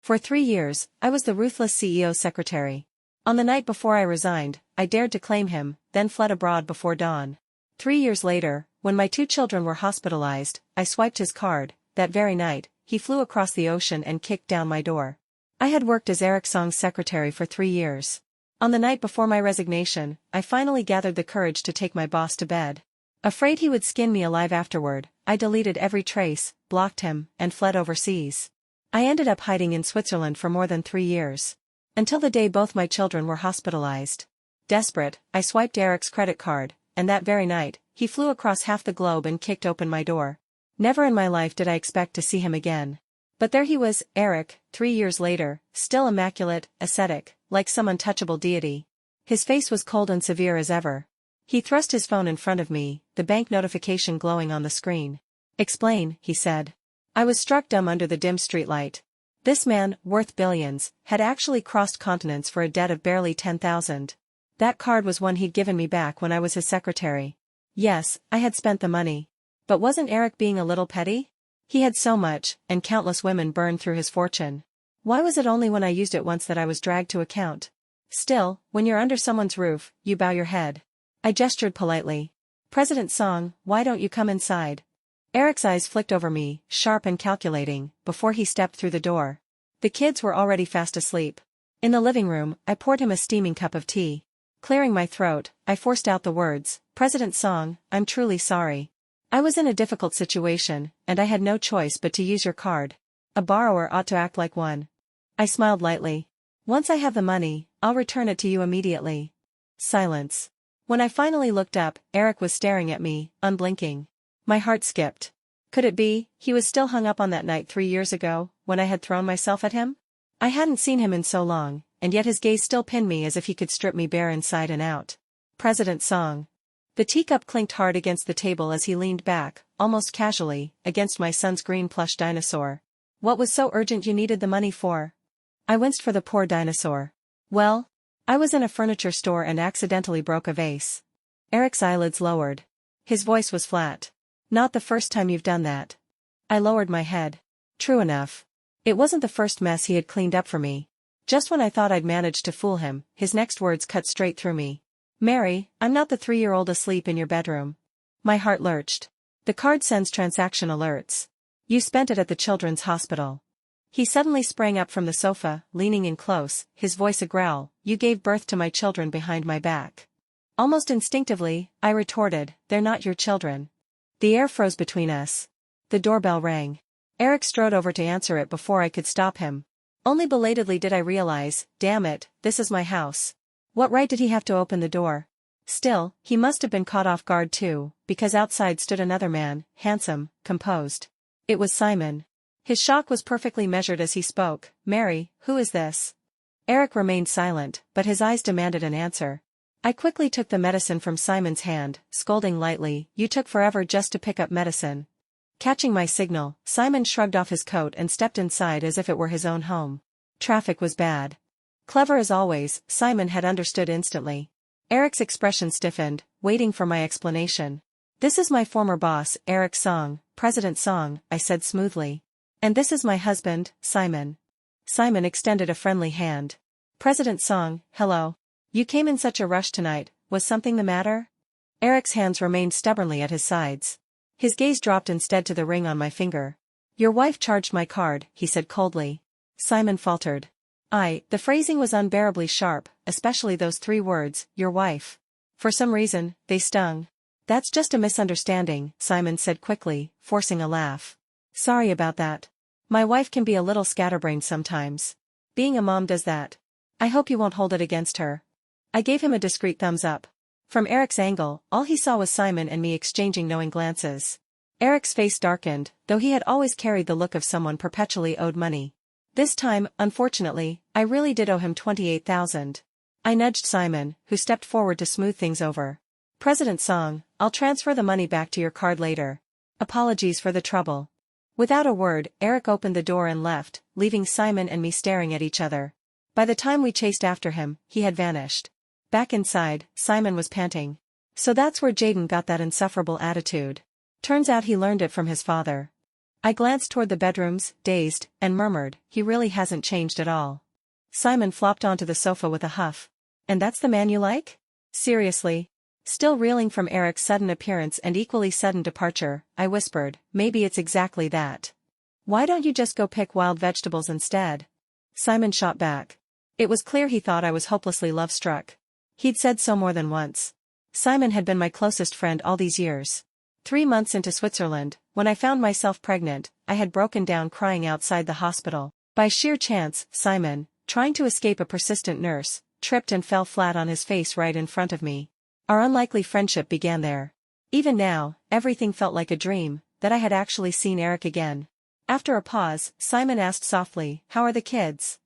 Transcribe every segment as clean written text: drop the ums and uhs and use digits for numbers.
For 3 years, I was the ruthless CEO's secretary. On the night before I resigned, I dared to claim him, then fled abroad before dawn. 3 years later, when my 2 children were hospitalized, I swiped his card. That very night, he flew across the ocean and kicked down my door. I had worked as Eric Song's secretary for 3 years. On the night before my resignation, I finally gathered the courage to take my boss to bed. Afraid he would skin me alive afterward, I deleted every trace, blocked him, and fled overseas. I ended up hiding in Switzerland for more than 3 years. Until the day both my children were hospitalized. Desperate, I swiped Eric's credit card, and that very night, he flew across half the globe and kicked open my door. Never in my life did I expect to see him again. But there he was, Eric, 3 years later, still immaculate, ascetic, like some untouchable deity. His face was cold and severe as ever. He thrust his phone in front of me, the bank notification glowing on the screen. "Explain," he said. I was struck dumb under the dim streetlight. This man, worth billions, had actually crossed continents for a debt of barely 10,000. That card was one he'd given me back when I was his secretary. Yes, I had spent the money. But wasn't Eric being a little petty? He had so much, and countless women burned through his fortune. Why was it only when I used it once that I was dragged to account? Still, when you're under someone's roof, you bow your head. I gestured politely. "President Song, why don't you come inside?" Eric's eyes flicked over me, sharp and calculating, before he stepped through the door. The kids were already fast asleep. In the living room, I poured him a steaming cup of tea. Clearing my throat, I forced out the words, "President Song, I'm truly sorry. I was in a difficult situation, and I had no choice but to use your card. A borrower ought to act like one." I smiled lightly. "Once I have the money, I'll return it to you immediately." Silence. When I finally looked up, Eric was staring at me, unblinking. My heart skipped. Could it be, he was still hung up on that night 3 years ago, when I had thrown myself at him? I hadn't seen him in so long, and yet his gaze still pinned me as if he could strip me bare inside and out. President Song. The teacup clinked hard against the table as he leaned back, almost casually, against my son's green plush dinosaur. "What was so urgent you needed the money for?" I winced for the poor dinosaur. "Well, I was in a furniture store and accidentally broke a vase." Eric's eyelids lowered. His voice was flat. "Not the first time you've done that." I lowered my head. True enough. It wasn't the first mess he had cleaned up for me. Just when I thought I'd managed to fool him, his next words cut straight through me. "Mary, I'm not the 3-year-old asleep in your bedroom." My heart lurched. "The card sends transaction alerts. You spent it at the children's hospital." He suddenly sprang up from the sofa, leaning in close, his voice a growl. "You gave birth to my children behind my back." Almost instinctively, I retorted, "They're not your children." The air froze between us. The doorbell rang. Eric strode over to answer it before I could stop him. Only belatedly did I realize, damn it, this is my house. What right did he have to open the door? Still, he must have been caught off guard too, because outside stood another man, handsome, composed. It was Simon. His shock was perfectly measured as he spoke. "Mary, who is this?" Eric remained silent, but his eyes demanded an answer. I quickly took the medicine from Simon's hand, scolding lightly, "You took forever just to pick up medicine." Catching my signal, Simon shrugged off his coat and stepped inside as if it were his own home. Traffic was bad. Clever as always, Simon had understood instantly. Eric's expression stiffened, waiting for my explanation. "This is my former boss, Eric Song, President Song," I said smoothly. "And this is my husband, Simon." Simon extended a friendly hand. "President Song, hello. You came in such a rush tonight, was something the matter?" Eric's hands remained stubbornly at his sides. His gaze dropped instead to the ring on my finger. "Your wife charged my card," he said coldly. Simon faltered. The phrasing was unbearably sharp, especially those 3 words, "your wife." For some reason, they stung. "That's just a misunderstanding," Simon said quickly, forcing a laugh. "Sorry about that. My wife can be a little scatterbrained sometimes. Being a mom does that. I hope you won't hold it against her." I gave him a discreet thumbs up. From Eric's angle, all he saw was Simon and me exchanging knowing glances. Eric's face darkened, though he had always carried the look of someone perpetually owed money. This time, unfortunately, I really did owe him 28,000. I nudged Simon, who stepped forward to smooth things over. "President Song, I'll transfer the money back to your card later. Apologies for the trouble." Without a word, Eric opened the door and left, leaving Simon and me staring at each other. By the time we chased after him, he had vanished. Back inside, Simon was panting. "So that's where Jaden got that insufferable attitude. Turns out he learned it from his father." I glanced toward the bedrooms, dazed, and murmured, he really hasn't changed at all. Simon flopped onto the sofa with a huff. And that's the man you like? Seriously? Still reeling from Eric's sudden appearance and equally sudden departure, I whispered, maybe it's exactly that. Why don't you just go pick wild vegetables instead? Simon shot back. It was clear he thought I was hopelessly love-struck. He'd said so more than once. Simon had been my closest friend all these years. 3 months into Switzerland, when I found myself pregnant, I had broken down crying outside the hospital. By sheer chance, Simon, trying to escape a persistent nurse, tripped and fell flat on his face right in front of me. Our unlikely friendship began there. Even now, everything felt like a dream, that I had actually seen Eric again. After a pause, Simon asked softly, how are the kids?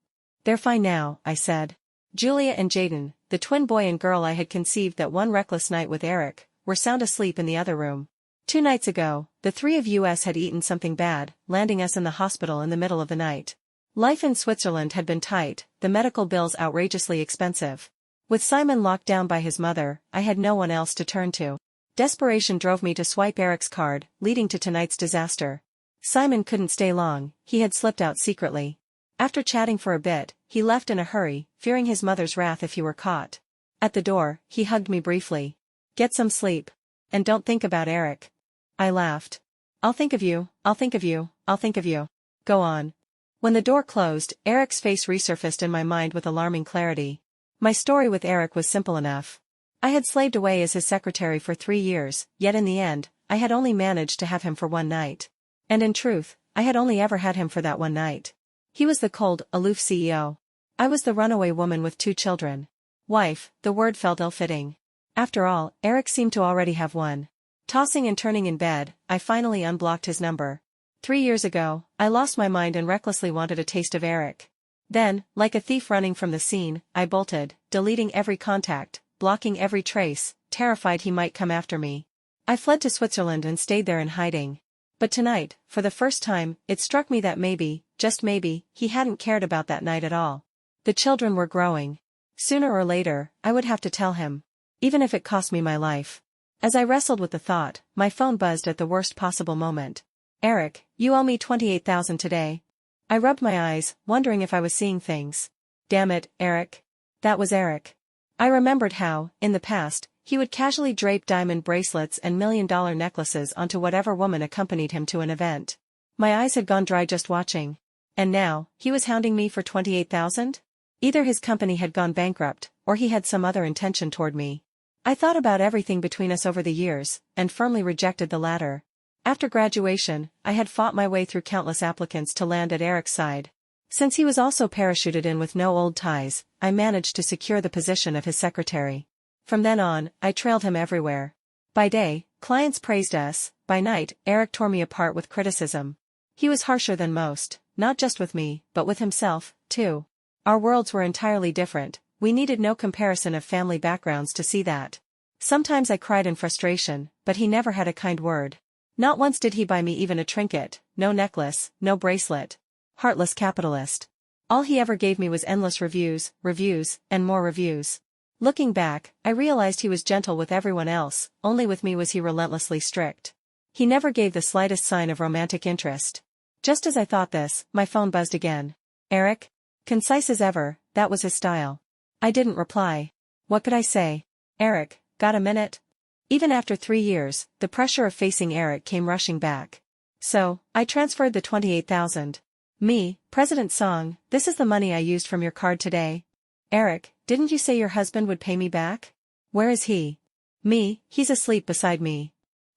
They're fine now, I said. Julia and Jaden, the twin boy and girl I had conceived that one reckless night with Eric, were sound asleep in the other room. 2 nights ago, the three of us had eaten something bad, landing us in the hospital in the middle of the night. Life in Switzerland had been tight, the medical bills outrageously expensive. With Simon locked down by his mother, I had no one else to turn to. Desperation drove me to swipe Eric's card, leading to tonight's disaster. Simon couldn't stay long, he had slipped out secretly. After chatting for a bit, he left in a hurry, fearing his mother's wrath if he were caught. At the door, he hugged me briefly. Get some sleep. And don't think about Eric. I laughed. I'll think of you, I'll think of you, I'll think of you. Go on. When the door closed, Eric's face resurfaced in my mind with alarming clarity. My story with Eric was simple enough. I had slaved away as his secretary for 3 years, yet in the end, I had only managed to have him for one night. And in truth, I had only ever had him for that one night. He was the cold, aloof CEO. I was the runaway woman with 2 children. Wife, the word felt ill-fitting. After all, Eric seemed to already have one. Tossing and turning in bed, I finally unblocked his number. 3 years ago, I lost my mind and recklessly wanted a taste of Eric. Then, like a thief running from the scene, I bolted, deleting every contact, blocking every trace, terrified he might come after me. I fled to Switzerland and stayed there in hiding. But tonight, for the first time, it struck me that maybe, just maybe, he hadn't cared about that night at all. The children were growing. Sooner or later, I would have to tell him. Even if it cost me my life. As I wrestled with the thought, my phone buzzed at the worst possible moment. Eric, you owe me $28,000 today. I rubbed my eyes, wondering if I was seeing things. Damn it, Eric. That was Eric. I remembered how, in the past, he would casually drape diamond bracelets and $1,000,000 necklaces onto whatever woman accompanied him to an event. My eyes had gone dry just watching. And now, he was hounding me for $28,000? Either his company had gone bankrupt, or he had some other intention toward me. I thought about everything between us over the years, and firmly rejected the latter. After graduation, I had fought my way through countless applicants to land at Eric's side. Since he was also parachuted in with no old ties, I managed to secure the position of his secretary. From then on, I trailed him everywhere. By day, clients praised us, by night, Eric tore me apart with criticism. He was harsher than most, not just with me, but with himself, too. Our worlds were entirely different, we needed no comparison of family backgrounds to see that. Sometimes I cried in frustration, but he never had a kind word. Not once did he buy me even a trinket, no necklace, no bracelet. Heartless capitalist. All he ever gave me was endless reviews, and more reviews. Looking back, I realized he was gentle with everyone else, only with me was he relentlessly strict. He never gave the slightest sign of romantic interest. Just as I thought this, my phone buzzed again. Eric? Concise as ever, that was his style. I didn't reply. What could I say? Eric, got a minute? Even after 3 years, the pressure of facing Eric came rushing back. So, I transferred the $28,000. Me, President Song, this is the money I used from your card today. Eric, didn't you say your husband would pay me back? Where is he? Me, he's asleep beside me.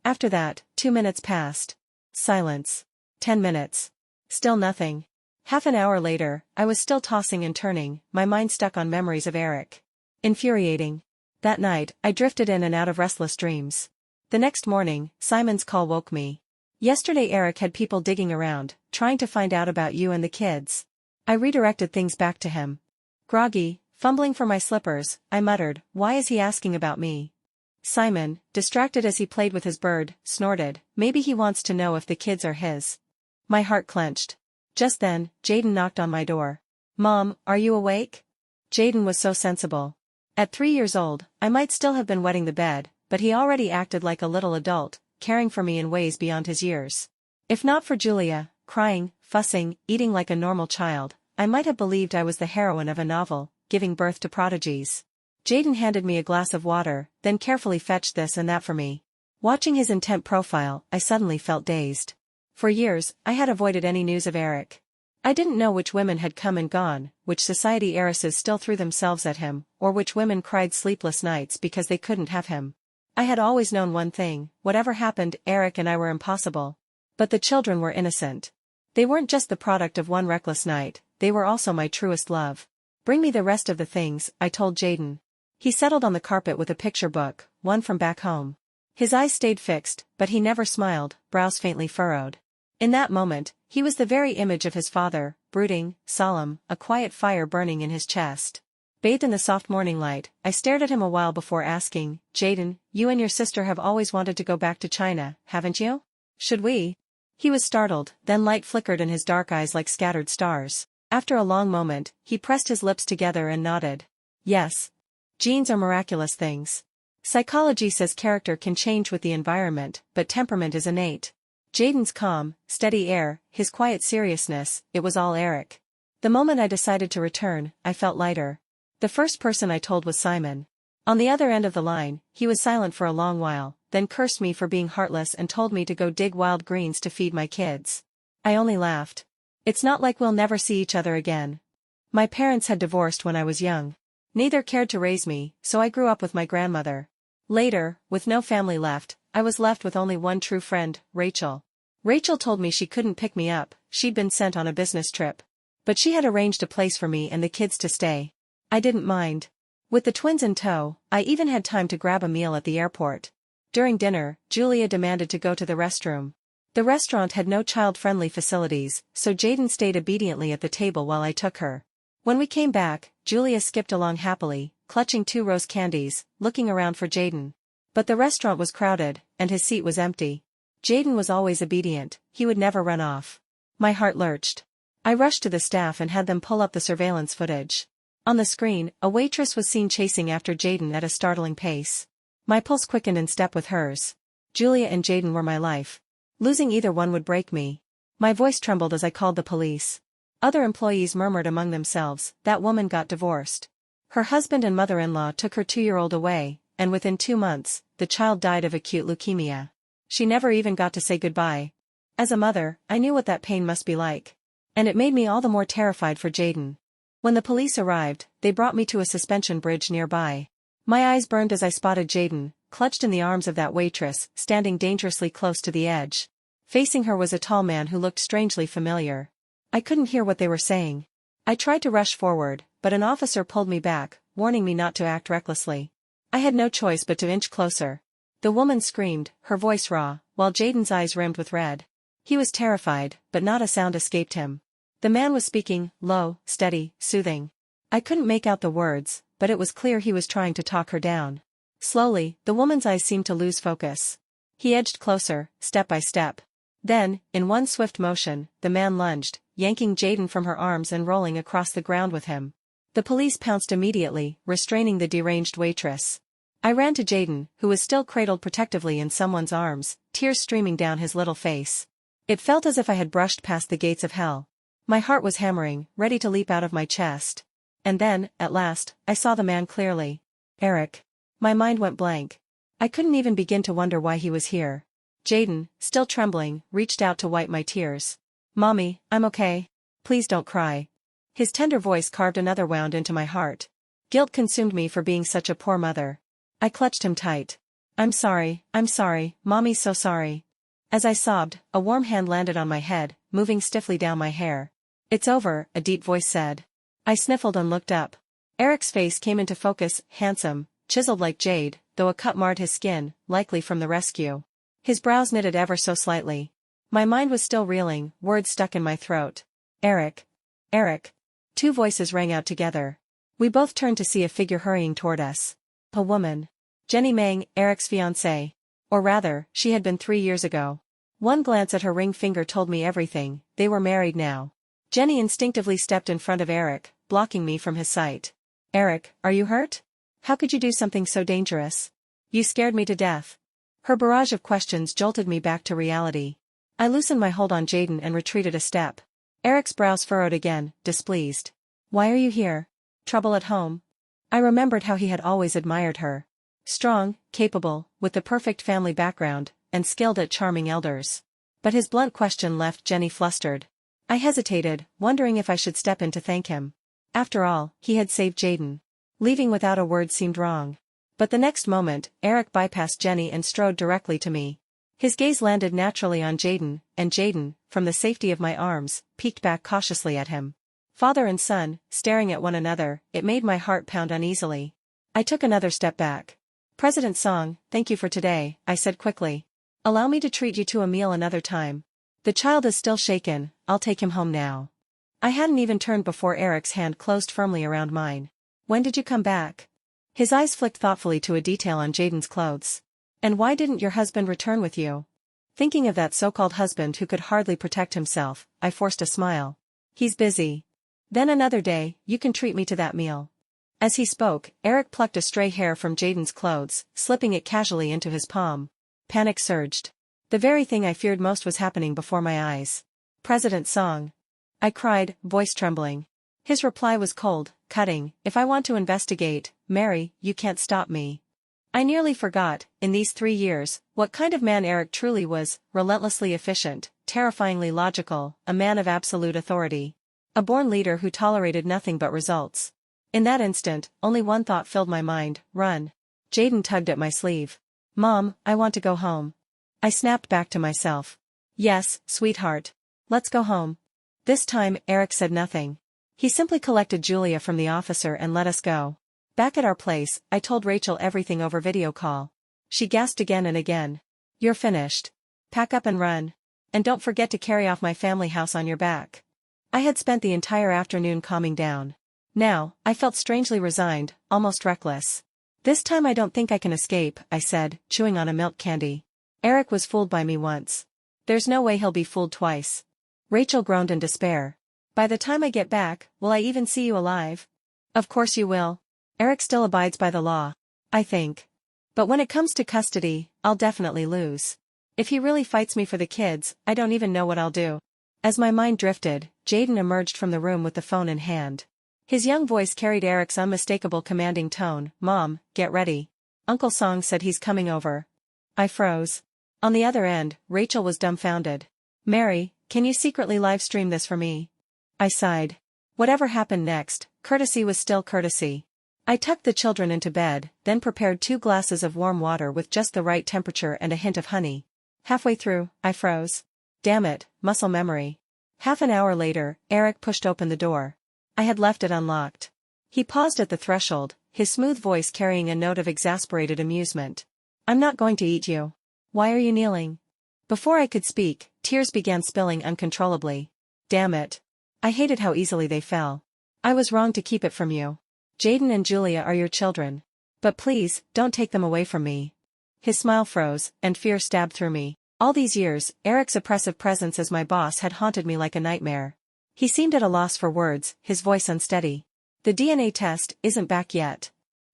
After that, 2 minutes passed. Silence. 10 minutes. Still nothing. Half an hour later, I was still tossing and turning, my mind stuck on memories of Eric. Infuriating. That night, I drifted in and out of restless dreams. The next morning, Simon's call woke me. Yesterday Eric had people digging around, trying to find out about you and the kids. I redirected things back to him. Groggy, fumbling for my slippers, I muttered, why is he asking about me? Simon, distracted as he played with his bird, snorted, maybe he wants to know if the kids are his. My heart clenched. Just then, Jaden knocked on my door. Mom, are you awake? Jaden was so sensible. At 3 years old, I might still have been wetting the bed, but he already acted like a little adult, caring for me in ways beyond his years. If not for Julia, crying, fussing, eating like a normal child, I might have believed I was the heroine of a novel, giving birth to prodigies. Jaden handed me a glass of water, then carefully fetched this and that for me. Watching his intent profile, I suddenly felt dazed. For years, I had avoided any news of Eric. I didn't know which women had come and gone, which society heiresses still threw themselves at him, or which women cried sleepless nights because they couldn't have him. I had always known one thing: whatever happened, Eric and I were impossible. But the children were innocent. They weren't just the product of one reckless night, they were also my truest love. Bring me the rest of the things, I told Jaden. He settled on the carpet with a picture book, one from back home. His eyes stayed fixed, but he never smiled, brows faintly furrowed. In that moment, he was the very image of his father, brooding, solemn, a quiet fire burning in his chest. Bathed in the soft morning light, I stared at him a while before asking, Jaden, you and your sister have always wanted to go back to China, haven't you? Should we? He was startled, then light flickered in his dark eyes like scattered stars. After a long moment, he pressed his lips together and nodded. Yes. Genes are miraculous things. Psychology says character can change with the environment, but temperament is innate. Jaden's calm, steady air, his quiet seriousness, it was all Eric. The moment I decided to return, I felt lighter. The first person I told was Simon. On the other end of the line, he was silent for a long while, then cursed me for being heartless and told me to go dig wild greens to feed my kids. I only laughed. It's not like we'll never see each other again. My parents had divorced when I was young. Neither cared to raise me, so I grew up with my grandmother. Later, with no family left, I was left with only one true friend, Rachel. Rachel told me she couldn't pick me up, she'd been sent on a business trip. But she had arranged a place for me and the kids to stay. I didn't mind. With the twins in tow, I even had time to grab a meal at the airport. During dinner, Julia demanded to go to the restroom. The restaurant had no child-friendly facilities, so Jaden stayed obediently at the table while I took her. When we came back, Julia skipped along happily, clutching 2 rose candies, looking around for Jaden. But the restaurant was crowded, and his seat was empty. Jaden was always obedient, he would never run off. My heart lurched. I rushed to the staff and had them pull up the surveillance footage. On the screen, a waitress was seen chasing after Jaden at a startling pace. My pulse quickened in step with hers. Julia and Jaden were my life. Losing either one would break me. My voice trembled as I called the police. Other employees murmured among themselves, that woman got divorced. Her husband and mother-in-law took her 2-year-old away, and within 2 months, the child died of acute leukemia. She never even got to say goodbye. As a mother, I knew what that pain must be like. And it made me all the more terrified for Jaden. When the police arrived, they brought me to a suspension bridge nearby. My eyes burned as I spotted Jaden, clutched in the arms of that waitress, standing dangerously close to the edge. Facing her was a tall man who looked strangely familiar. I couldn't hear what they were saying. I tried to rush forward, but an officer pulled me back, warning me not to act recklessly. I had no choice but to inch closer. The woman screamed, her voice raw, while Jaden's eyes rimmed with red. He was terrified, but not a sound escaped him. The man was speaking, low, steady, soothing. I couldn't make out the words, but it was clear he was trying to talk her down. Slowly, the woman's eyes seemed to lose focus. He edged closer, step by step. Then, in one swift motion, the man lunged, yanking Jaden from her arms and rolling across the ground with him. The police pounced immediately, restraining the deranged waitress. I ran to Jaden, who was still cradled protectively in someone's arms, tears streaming down his little face. It felt as if I had brushed past the gates of hell. My heart was hammering, ready to leap out of my chest. And then, at last, I saw the man clearly. Eric. My mind went blank. I couldn't even begin to wonder why he was here. Jaden, still trembling, reached out to wipe my tears. Mommy, I'm okay. Please don't cry. His tender voice carved another wound into my heart. Guilt consumed me for being such a poor mother. I clutched him tight. I'm sorry, Mommy's so sorry. As I sobbed, a warm hand landed on my head, moving stiffly down my hair. It's over, a deep voice said. I sniffled and looked up. Eric's face came into focus, handsome, chiseled like jade, though a cut marred his skin, likely from the rescue. His brows knitted ever so slightly. My mind was still reeling, words stuck in my throat. Eric. Eric. 2 voices rang out together. We both turned to see a figure hurrying toward us. A woman. Jenny Meng, Eric's fiancée. Or rather, she had been 3 years ago. One glance at her ring finger told me everything, they were married now. Jenny instinctively stepped in front of Eric, blocking me from his sight. Eric, are you hurt? How could you do something so dangerous? You scared me to death. Her barrage of questions jolted me back to reality. I loosened my hold on Jaden and retreated a step. Eric's brows furrowed again, displeased. Why are you here? Trouble at home? I remembered how he had always admired her. Strong, capable, with the perfect family background, and skilled at charming elders. But his blunt question left Jenny flustered. I hesitated, wondering if I should step in to thank him. After all, he had saved Jaden. Leaving without a word seemed wrong. But the next moment, Eric bypassed Jenny and strode directly to me. His gaze landed naturally on Jaden, and Jaden, from the safety of my arms, peeked back cautiously at him. Father and son, staring at one another, it made my heart pound uneasily. I took another step back. President Song, thank you for today, I said quickly. Allow me to treat you to a meal another time. The child is still shaken, I'll take him home now. I hadn't even turned before Eric's hand closed firmly around mine. When did you come back? His eyes flicked thoughtfully to a detail on Jaden's clothes. And why didn't your husband return with you? Thinking of that so-called husband who could hardly protect himself, I forced a smile. He's busy. Then another day, you can treat me to that meal. As he spoke, Eric plucked a stray hair from Jaden's clothes, slipping it casually into his palm. Panic surged. The very thing I feared most was happening before my eyes. President Song. I cried, voice trembling. His reply was cold, cutting. If I want to investigate, Mary, you can't stop me. I nearly forgot, in these 3 years, what kind of man Eric truly was, relentlessly efficient, terrifyingly logical, a man of absolute authority. A born leader who tolerated nothing but results. In that instant, only one thought filled my mind, run. Jaden tugged at my sleeve. Mom, I want to go home. I snapped back to myself. Yes, sweetheart. Let's go home. This time, Eric said nothing. He simply collected Julia from the officer and let us go. Back at our place, I told Rachel everything over video call. She gasped again and again. You're finished. Pack up and run. And don't forget to carry off my family house on your back. I had spent the entire afternoon calming down. Now, I felt strangely resigned, almost reckless. This time I don't think I can escape, I said, chewing on a milk candy. Eric was fooled by me once. There's no way he'll be fooled twice. Rachel groaned in despair. By the time I get back, will I even see you alive? Of course you will. Eric still abides by the law. I think. But when it comes to custody, I'll definitely lose. If he really fights me for the kids, I don't even know what I'll do. As my mind drifted, Jaden emerged from the room with the phone in hand. His young voice carried Eric's unmistakable commanding tone. Mom, get ready. Uncle Song said he's coming over. I froze. On the other end, Rachel was dumbfounded. Mary, can you secretly live stream this for me? I sighed. Whatever happened next, courtesy was still courtesy. I tucked the children into bed, then prepared 2 glasses of warm water with just the right temperature and a hint of honey. Halfway through, I froze. Damn it, muscle memory. Half an hour later, Eric pushed open the door. I had left it unlocked. He paused at the threshold, his smooth voice carrying a note of exasperated amusement. I'm not going to eat you. Why are you kneeling? Before I could speak, tears began spilling uncontrollably. Damn it. I hated how easily they fell. I was wrong to keep it from you. Jaden and Julia are your children. But please, don't take them away from me. His smile froze, and fear stabbed through me. All these years, Eric's oppressive presence as my boss had haunted me like a nightmare. He seemed at a loss for words, his voice unsteady. The DNA test isn't back yet.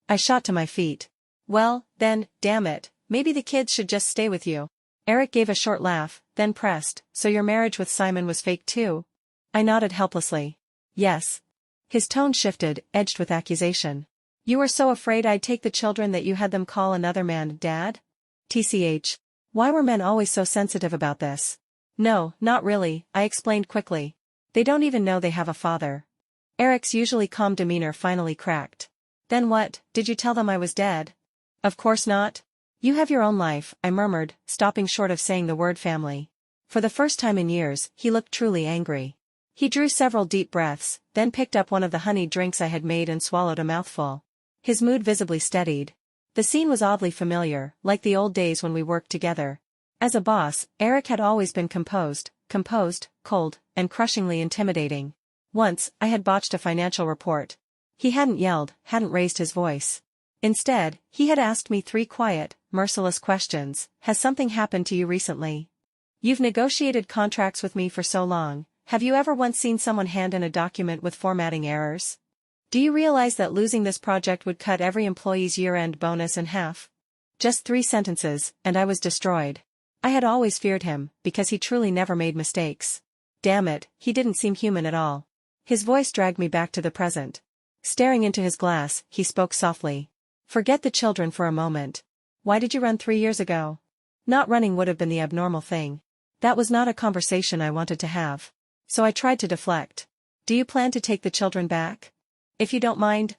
I shot to my feet. Well, then, damn it, maybe the kids should just stay with you. Eric gave a short laugh, then pressed, so your marriage with Simon was fake too? I nodded helplessly. Yes. His tone shifted, edged with accusation. You were so afraid I'd take the children that you had them call another man Dad? TCH. Why were men always so sensitive about this? No, not really, I explained quickly. They don't even know they have a father. Eric's usually calm demeanor finally cracked. Then what, did you tell them I was dead? Of course not. You have your own life, I murmured, stopping short of saying the word family. For the first time in years, he looked truly angry. He drew several deep breaths, then picked up one of the honeyed drinks I had made and swallowed a mouthful. His mood visibly steadied. The scene was oddly familiar, like the old days when we worked together. As a boss, Eric had always been composed, cold, and crushingly intimidating. Once, I had botched a financial report. He hadn't yelled, hadn't raised his voice. Instead, he had asked me 3 quiet, merciless questions. Has something happened to you recently? You've negotiated contracts with me for so long. Have you ever once seen someone hand in a document with formatting errors? Do you realize that losing this project would cut every employee's year-end bonus in half? Just 3 sentences, and I was destroyed. I had always feared him, because he truly never made mistakes. Damn it, he didn't seem human at all. His voice dragged me back to the present. Staring into his glass, he spoke softly. Forget the children for a moment. Why did you run 3 years ago? Not running would have been the abnormal thing. That was not a conversation I wanted to have. So I tried to deflect. Do you plan to take the children back? If you don't mind,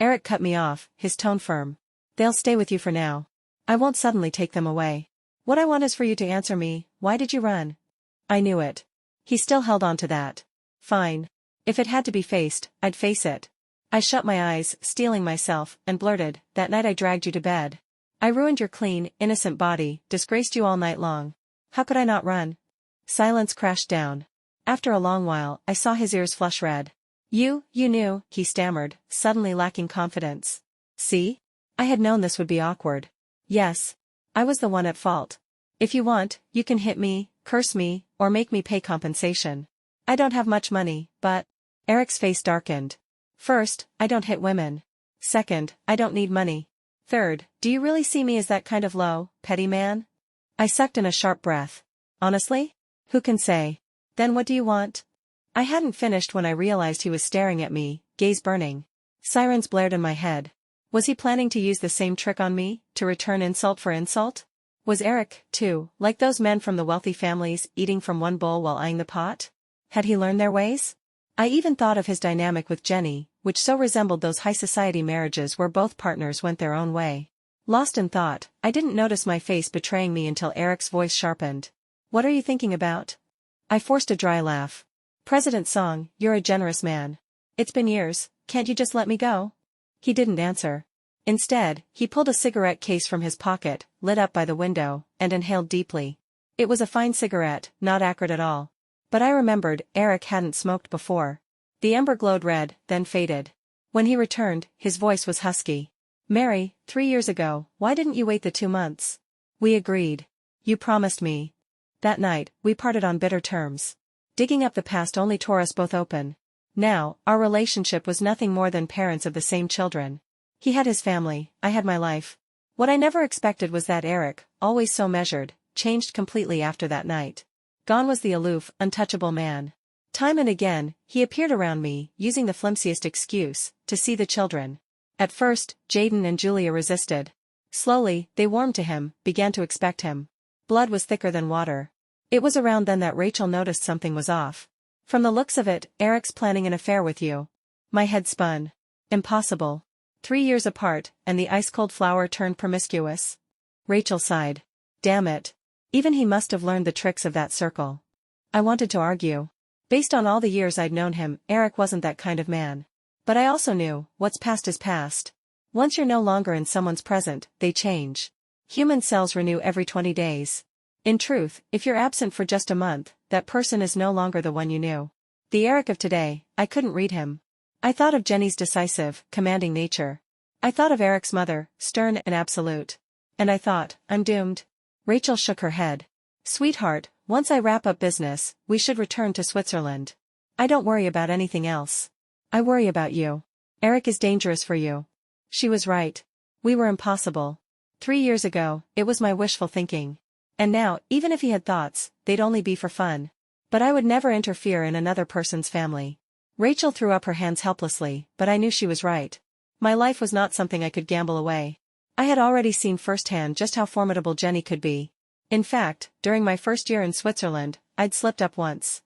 Eric cut me off, his tone firm. They'll stay with you for now. I won't suddenly take them away. What I want is for you to answer me, why did you run? I knew it. He still held on to that. Fine. If it had to be faced, I'd face it. I shut my eyes, steeling myself, and blurted, that night I dragged you to bed. I ruined your clean, innocent body, disgraced you all night long. How could I not run? Silence crashed down. After a long while, I saw his ears flush red. You knew, he stammered, suddenly lacking confidence. See? I had known this would be awkward. Yes. I was the one at fault. If you want, you can hit me, curse me, or make me pay compensation. I don't have much money, but... Eric's face darkened. First, I don't hit women. Second, I don't need money. Third, do you really see me as that kind of low, petty man? I sucked in a sharp breath. Honestly? Who can say? Then what do you want? I hadn't finished when I realized he was staring at me, gaze burning. Sirens blared in my head. Was he planning to use the same trick on me, to return insult for insult? Was Eric, too, like those men from the wealthy families, eating from one bowl while eyeing the pot? Had he learned their ways? I even thought of his dynamic with Jenny, which so resembled those high-society marriages where both partners went their own way. Lost in thought, I didn't notice my face betraying me until Eric's voice sharpened. What are you thinking about? I forced a dry laugh. President Song, you're a generous man. It's been years, can't you just let me go? He didn't answer. Instead, he pulled a cigarette case from his pocket, lit up by the window, and inhaled deeply. It was a fine cigarette, not acrid at all. But I remembered, Eric hadn't smoked before. The ember glowed red, then faded. When he returned, his voice was husky. Mary, 3 years ago, why didn't you wait the 2 months? We agreed. You promised me. That night, we parted on bitter terms. Digging up the past only tore us both open. Now, our relationship was nothing more than parents of the same children. He had his family, I had my life. What I never expected was that Eric, always so measured, changed completely after that night. Gone was the aloof, untouchable man. Time and again, he appeared around me, using the flimsiest excuse, to see the children. At first, Jaden and Julia resisted. Slowly, they warmed to him, began to expect him. Blood was thicker than water. It was around then that Rachel noticed something was off. From the looks of it, Eric's planning an affair with you. My head spun. Impossible. 3 years apart, and the ice-cold flower turned promiscuous. Rachel sighed. Damn it. Even he must have learned the tricks of that circle. I wanted to argue. Based on all the years I'd known him, Eric wasn't that kind of man. But I also knew, what's past is past. Once you're no longer in someone's present, they change. Human cells renew every 20 days. In truth, if you're absent for just a month, that person is no longer the one you knew. The Eric of today, I couldn't read him. I thought of Jenny's decisive, commanding nature. I thought of Eric's mother, stern and absolute. And I thought, I'm doomed. Rachel shook her head. Sweetheart, once I wrap up business, we should return to Switzerland. I don't worry about anything else. I worry about you. Eric is dangerous for you. She was right. We were impossible. 3 years ago, it was my wishful thinking. And now, even if he had thoughts, they'd only be for fun. But I would never interfere in another person's family. Rachel threw up her hands helplessly, but I knew she was right. My life was not something I could gamble away. I had already seen firsthand just how formidable Jenny could be. In fact, during my first year in Switzerland, I'd slipped up once.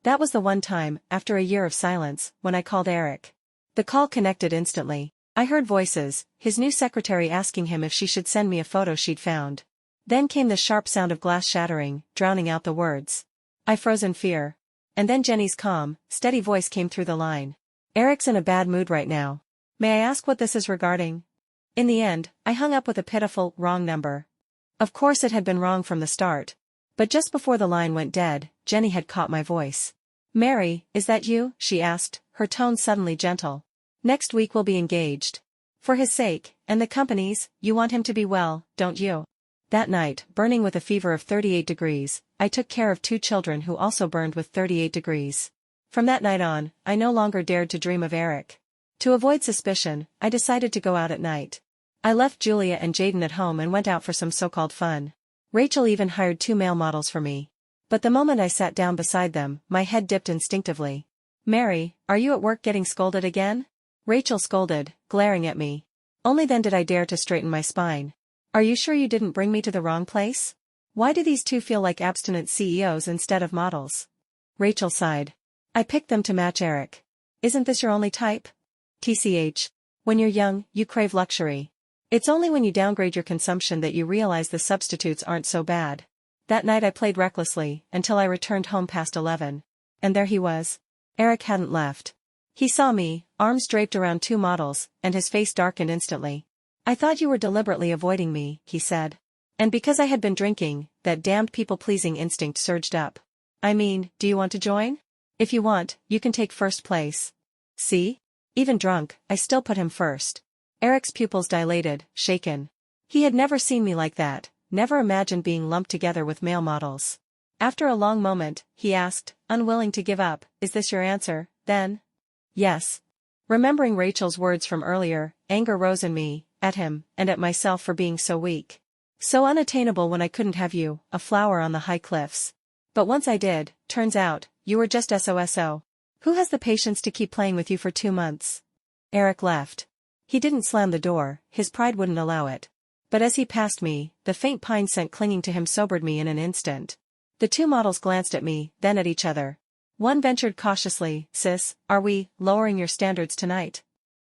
That was the one time, after a year of silence, when I called Eric. The call connected instantly. I heard voices, his new secretary asking him if she should send me a photo she'd found. Then came the sharp sound of glass shattering, drowning out the words. I froze in fear. And then Jenny's calm, steady voice came through the line. Eric's in a bad mood right now. May I ask what this is regarding? In the end, I hung up with a pitiful, wrong number. Of course it had been wrong from the start. But just before the line went dead, Jenny had caught my voice. Mary, is that you? She asked, her tone suddenly gentle. Next week we'll be engaged. For his sake, and the company's, you want him to be well, don't you? That night, burning with a fever of 38 degrees, I took care of 2 children who also burned with 38 degrees. From that night on, I no longer dared to dream of Eric. To avoid suspicion, I decided to go out at night. I left Julia and Jaden at home and went out for some so-called fun. Rachel even hired 2 male models for me. But the moment I sat down beside them, my head dipped instinctively. Mary, are you at work getting scolded again? Rachel scolded, glaring at me. Only then did I dare to straighten my spine. Are you sure you didn't bring me to the wrong place? Why do these two feel like abstinent CEOs instead of models? Rachel sighed. I picked them to match Eric. Isn't this your only type? TCH. When you're young, you crave luxury. It's only when you downgrade your consumption that you realize the substitutes aren't so bad. That night I played recklessly, until I returned home past 11. And there he was. Eric hadn't left. He saw me, arms draped around 2 models, and his face darkened instantly. I thought you were deliberately avoiding me, he said. And because I had been drinking, that damned people-pleasing instinct surged up. I mean, do you want to join? If you want, you can take first place. See? Even drunk, I still put him first. Eric's pupils dilated, shaken. He had never seen me like that, never imagined being lumped together with male models. After a long moment, he asked, unwilling to give up, is this your answer, then? Yes. Remembering Rachel's words from earlier, anger rose in me, at him, and at myself for being so weak. So unattainable when I couldn't have you, a flower on the high cliffs. But once I did, turns out, you were just SOSO. Who has the patience to keep playing with you for 2 months? Eric left. He didn't slam the door, his pride wouldn't allow it. But as he passed me, the faint pine scent clinging to him sobered me in an instant. The 2 models glanced at me, then at each other. One ventured cautiously, sis, are we lowering your standards tonight?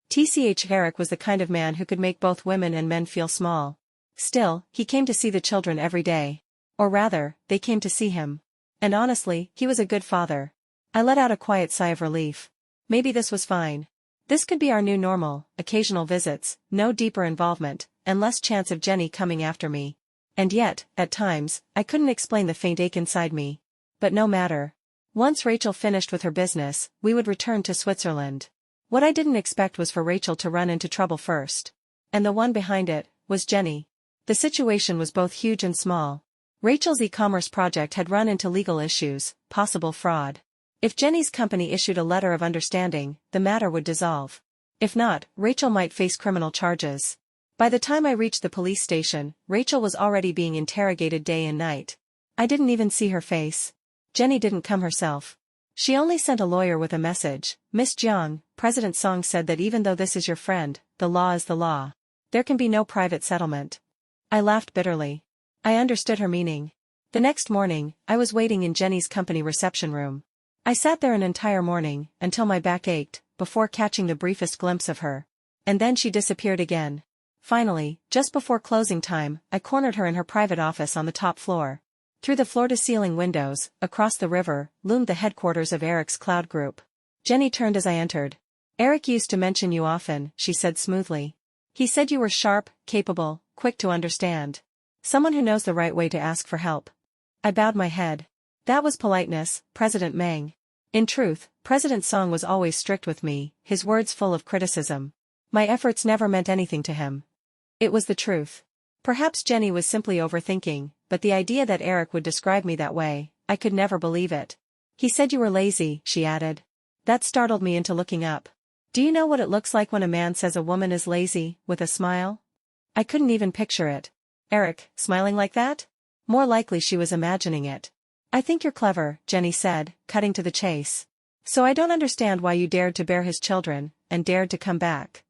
TCH Eric was the kind of man who could make both women and men feel small. Still, he came to see the children every day. Or rather, they came to see him. And honestly, he was a good father. I let out a quiet sigh of relief. Maybe this was fine. This could be our new normal, occasional visits, no deeper involvement, and less chance of Jenny coming after me. And yet, at times, I couldn't explain the faint ache inside me. But no matter. Once Rachel finished with her business, we would return to Switzerland. What I didn't expect was for Rachel to run into trouble first. And the one behind it, was Jenny. The situation was both huge and small. Rachel's e-commerce project had run into legal issues, possible fraud. If Jenny's company issued a letter of understanding, the matter would dissolve. If not, Rachel might face criminal charges. By the time I reached the police station, Rachel was already being interrogated day and night. I didn't even see her face. Jenny didn't come herself. She only sent a lawyer with a message. Miss Jiang, President Song said that even though this is your friend, the law is the law. There can be no private settlement. I laughed bitterly. I understood her meaning. The next morning, I was waiting in Jenny's company reception room. I sat there an entire morning, until my back ached, before catching the briefest glimpse of her. And then she disappeared again. Finally, just before closing time, I cornered her in her private office on the top floor. Through the floor-to-ceiling windows, across the river, loomed the headquarters of Eric's cloud group. Jenny turned as I entered. Eric used to mention you often, she said smoothly. He said you were sharp, capable, quick to understand. Someone who knows the right way to ask for help. I bowed my head. That was politeness, President Meng. In truth, President Song was always strict with me, his words full of criticism. My efforts never meant anything to him. It was the truth. Perhaps Jenny was simply overthinking, but the idea that Eric would describe me that way, I could never believe it. He said you were lazy, she added. That startled me into looking up. Do you know what it looks like when a man says a woman is lazy, with a smile? I couldn't even picture it. Eric, smiling like that? More likely she was imagining it. I think you're clever, Jenny said, cutting to the chase. So I don't understand why you dared to bear his children, and dared to come back.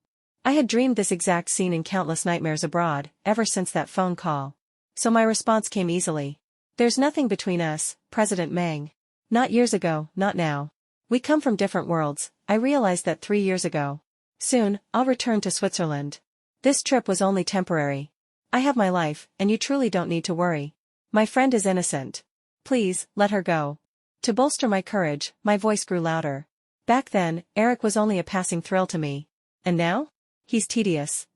I had dreamed this exact scene in countless nightmares abroad, ever since that phone call. So my response came easily. There's nothing between us, President Meng. Not years ago, not now. We come from different worlds, I realized that 3 years ago. Soon, I'll return to Switzerland. This trip was only temporary. I have my life, and you truly don't need to worry. My friend is innocent. Please, let her go. To bolster my courage, my voice grew louder. Back then, Eric was only a passing thrill to me. And now? He's tedious.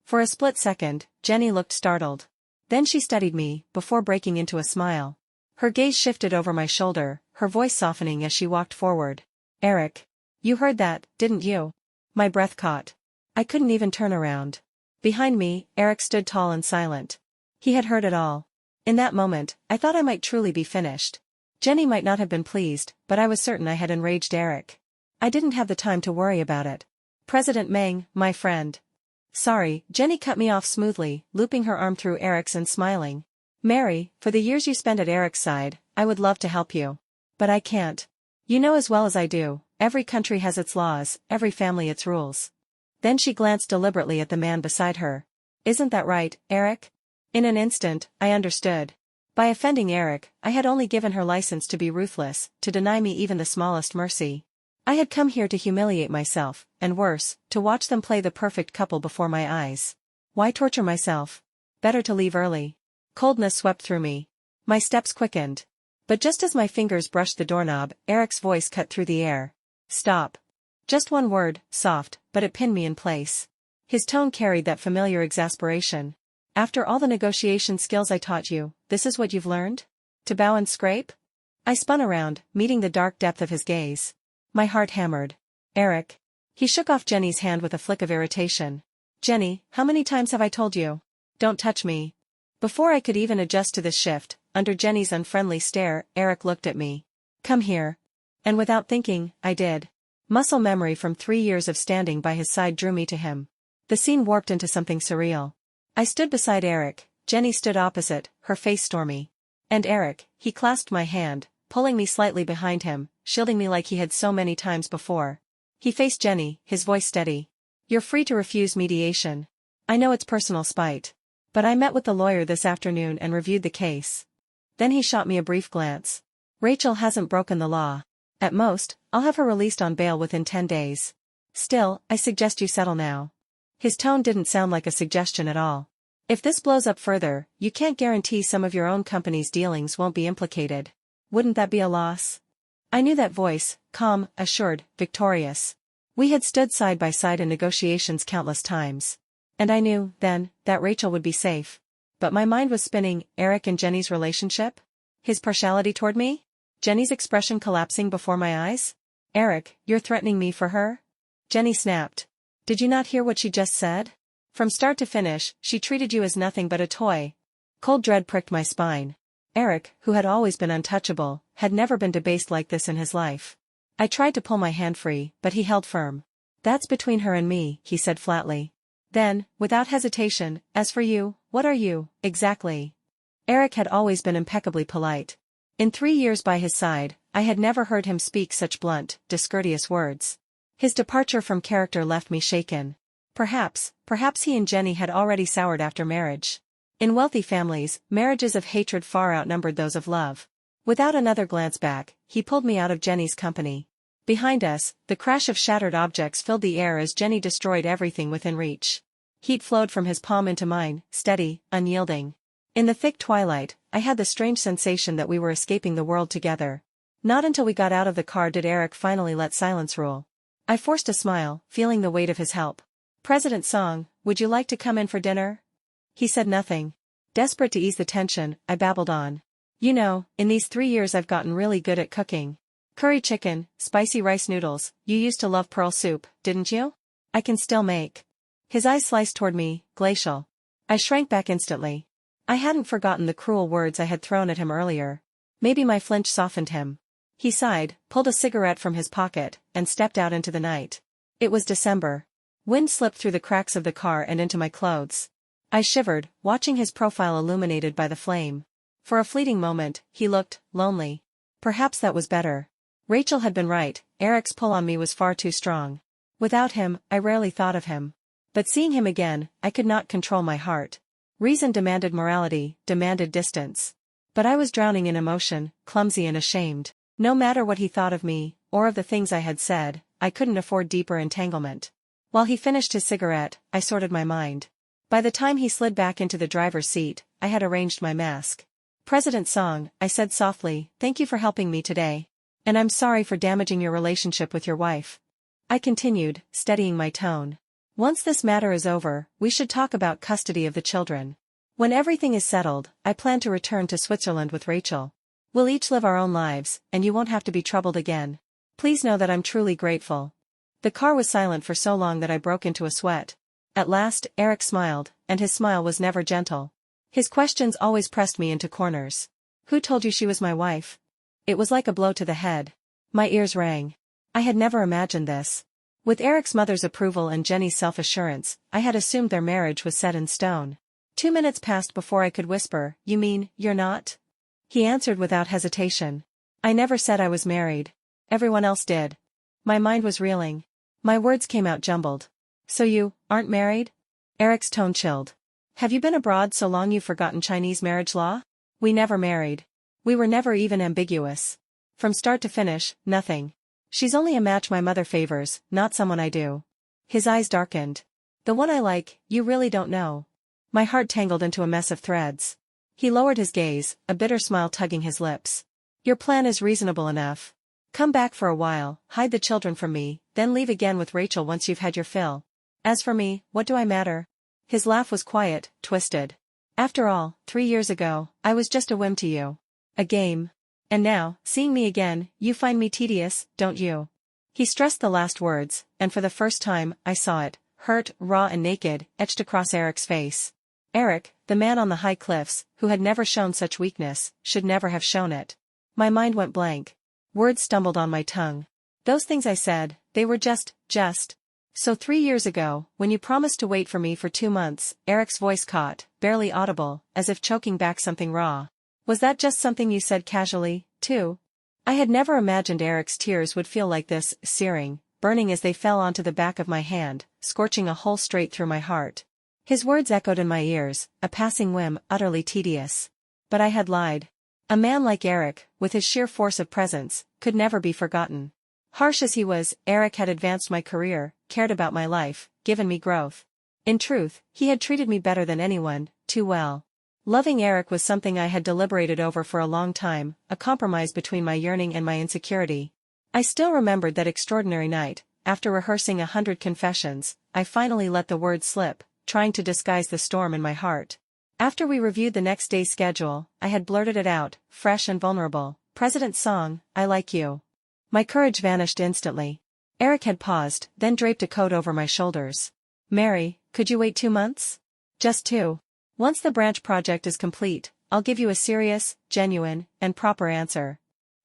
For a split second, Jenny looked startled. Then she studied me, before breaking into a smile. Her gaze shifted over my shoulder, her voice softening as she walked forward. Eric. You heard that, didn't you? My breath caught. I couldn't even turn around. Behind me, Eric stood tall and silent. He had heard it all. In that moment, I thought I might truly be finished. Jenny might not have been pleased, but I was certain I had enraged Eric. I didn't have the time to worry about it. President Meng, my friend. Sorry, Jenny cut me off smoothly, looping her arm through Eric's and smiling. Mary, for the years you spent at Eric's side, I would love to help you. But I can't. You know as well as I do, every country has its laws, every family its rules. Then she glanced deliberately at the man beside her. Isn't that right, Eric? In an instant, I understood. By offending Eric, I had only given her license to be ruthless, to deny me even the smallest mercy. I had come here to humiliate myself, and worse, to watch them play the perfect couple before my eyes. Why torture myself? Better to leave early. Coldness swept through me. My steps quickened. But just as my fingers brushed the doorknob, Eric's voice cut through the air. Stop. Just one word, soft, but it pinned me in place. His tone carried that familiar exasperation. After all the negotiation skills I taught you, this is what you've learned? To bow and scrape? I spun around, meeting the dark depth of his gaze. My heart hammered. Eric. He shook off Jenny's hand with a flick of irritation. Jenny, how many times have I told you? Don't touch me. Before I could even adjust to this shift, under Jenny's unfriendly stare, Eric looked at me. Come here. And without thinking, I did. Muscle memory from 3 years of standing by his side drew me to him. The scene warped into something surreal. I stood beside Eric, Jenny stood opposite, her face stormy. And Eric, he clasped my hand, pulling me slightly behind him, shielding me like he had so many times before. He faced Jenny, his voice steady. You're free to refuse mediation. I know it's personal spite. But I met with the lawyer this afternoon and reviewed the case. Then he shot me a brief glance. Rachel hasn't broken the law. At most, I'll have her released on bail within 10 days. Still, I suggest you settle now. His tone didn't sound like a suggestion at all. If this blows up further, you can't guarantee some of your own company's dealings won't be implicated. Wouldn't that be a loss? I knew that voice, calm, assured, victorious. We had stood side by side in negotiations countless times. And I knew, then, that Rachel would be safe. But my mind was spinning. Eric and Jenny's relationship? His partiality toward me? Jenny's expression collapsing before my eyes? Eric, you're threatening me for her? Jenny snapped. Did you not hear what she just said? From start to finish, she treated you as nothing but a toy. Cold dread pricked my spine. Eric, who had always been untouchable, had never been debased like this in his life. I tried to pull my hand free, but he held firm. That's between her and me, he said flatly. Then, without hesitation, as for you, what are you, exactly? Eric had always been impeccably polite. In 3 years by his side, I had never heard him speak such blunt, discourteous words. His departure from character left me shaken. Perhaps he and Jenny had already soured after marriage. In wealthy families, marriages of hatred far outnumbered those of love. Without another glance back, he pulled me out of Jenny's company. Behind us, the crash of shattered objects filled the air as Jenny destroyed everything within reach. Heat flowed from his palm into mine, steady, unyielding. In the thick twilight, I had the strange sensation that we were escaping the world together. Not until we got out of the car did Eric finally let silence rule. I forced a smile, feeling the weight of his help. President Song, would you like to come in for dinner? He said nothing. Desperate to ease the tension, I babbled on. You know, in these 3 years I've gotten really good at cooking. Curry chicken, spicy rice noodles, you used to love pearl soup, didn't you? I can still make. His eyes sliced toward me, glacial. I shrank back instantly. I hadn't forgotten the cruel words I had thrown at him earlier. Maybe my flinch softened him. He sighed, pulled a cigarette from his pocket, and stepped out into the night. It was December. Wind slipped through the cracks of the car and into my clothes. I shivered, watching his profile illuminated by the flame. For a fleeting moment, he looked lonely. Perhaps that was better. Rachel had been right, Eric's pull on me was far too strong. Without him, I rarely thought of him. But seeing him again, I could not control my heart. Reason demanded morality, demanded distance. But I was drowning in emotion, clumsy and ashamed. No matter what he thought of me, or of the things I had said, I couldn't afford deeper entanglement. While he finished his cigarette, I sorted my mind. By the time he slid back into the driver's seat, I had arranged my mask. President Song, I said softly, thank you for helping me today. And I'm sorry for damaging your relationship with your wife. I continued, steadying my tone. Once this matter is over, we should talk about custody of the children. When everything is settled, I plan to return to Switzerland with Rachel. We'll each live our own lives, and you won't have to be troubled again. Please know that I'm truly grateful. The car was silent for so long that I broke into a sweat. At last, Eric smiled, and his smile was never gentle. His questions always pressed me into corners. Who told you she was my wife? It was like a blow to the head. My ears rang. I had never imagined this. With Eric's mother's approval and Jenny's self-assurance, I had assumed their marriage was set in stone. 2 minutes passed before I could whisper, "You mean, you're not?" He answered without hesitation. "I never said I was married. Everyone else did." My mind was reeling. My words came out jumbled. "So you aren't married?" Eric's tone chilled. "Have you been abroad so long you've forgotten Chinese marriage law? We never married. We were never even ambiguous. From start to finish, nothing. She's only a match my mother favors, not someone I do." His eyes darkened. "The one I like, you really don't know." My heart tangled into a mess of threads. He lowered his gaze, a bitter smile tugging his lips. "Your plan is reasonable enough. Come back for a while, hide the children from me, then leave again with Rachel once you've had your fill. As for me, what do I matter?" His laugh was quiet, twisted. "After all, 3 years ago, I was just a whim to you. A game. And now, seeing me again, you find me tedious, don't you?" He stressed the last words, and for the first time, I saw it, hurt, raw and naked, etched across Eric's face. Eric, the man on the high cliffs, who had never shown such weakness, should never have shown it. My mind went blank. Words stumbled on my tongue. Those things I said, they were just. "So 3 years ago, when you promised to wait for me for 2 months, Eric's voice caught, barely audible, as if choking back something raw. Was that just something you said casually, too?" I had never imagined Eric's tears would feel like this, searing, burning as they fell onto the back of my hand, scorching a hole straight through my heart. His words echoed in my ears, a passing whim, utterly tedious. But I had lied. A man like Eric, with his sheer force of presence, could never be forgotten. Harsh as he was, Eric had advanced my career, cared about my life, given me growth. In truth, he had treated me better than anyone, too well. Loving Eric was something I had deliberated over for a long time, a compromise between my yearning and my insecurity. I still remembered that extraordinary night. After rehearsing 100 confessions, I finally let the words slip, trying to disguise the storm in my heart. After we reviewed the next day's schedule, I had blurted it out, fresh and vulnerable. "President's song, I like you." My courage vanished instantly. Eric had paused, then draped a coat over my shoulders. "Mary, could you wait 2 months? Just 2. Once the branch project is complete, I'll give you a serious, genuine, and proper answer."